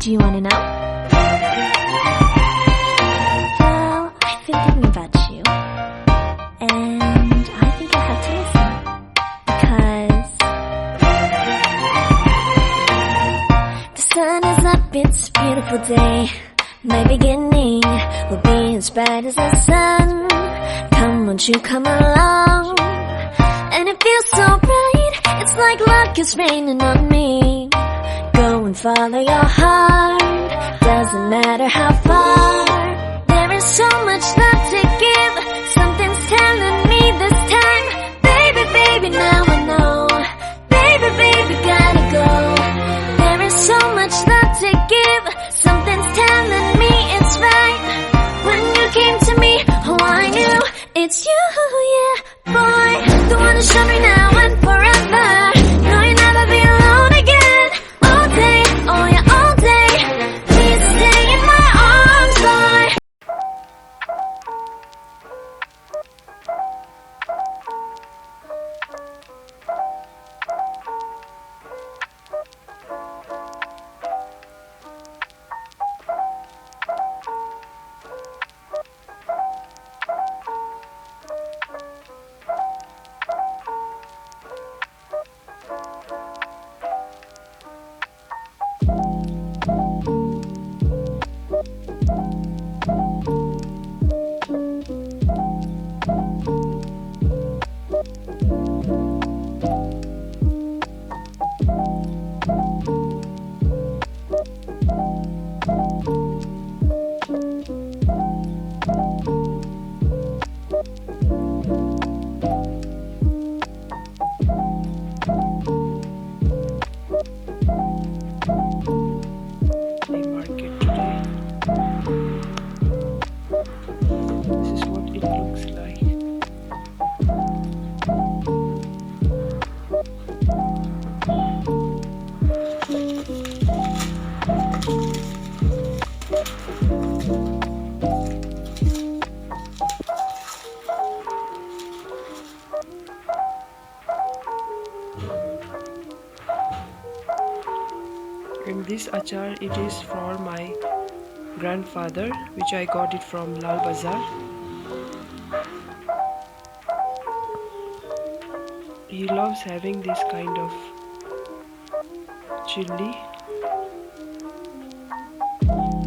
Do you want to know? Well, I've been thinking about you, and I think I have to listen, because the sun is up, it's a beautiful day. My beginning will be as bright as the sun. Come, won't you come along? And it feels so bright, it's like luck is raining on me. Go and follow your heart, doesn't matter how far. There is so much love to give, something's telling me this time. Baby, baby, now I know. Baby, baby, gotta go. There is so much love to give, something's telling me it's right. When you came to me, oh I knew it's you, yeah, boy. The one to show me now and forever. No, you'll never be alone again. All day, oh yeah, all day. Please stay in my arms, boy. And this achar, it is for my grandfather, which I got it from Lal Bazaar. He loves having this kind of chilli.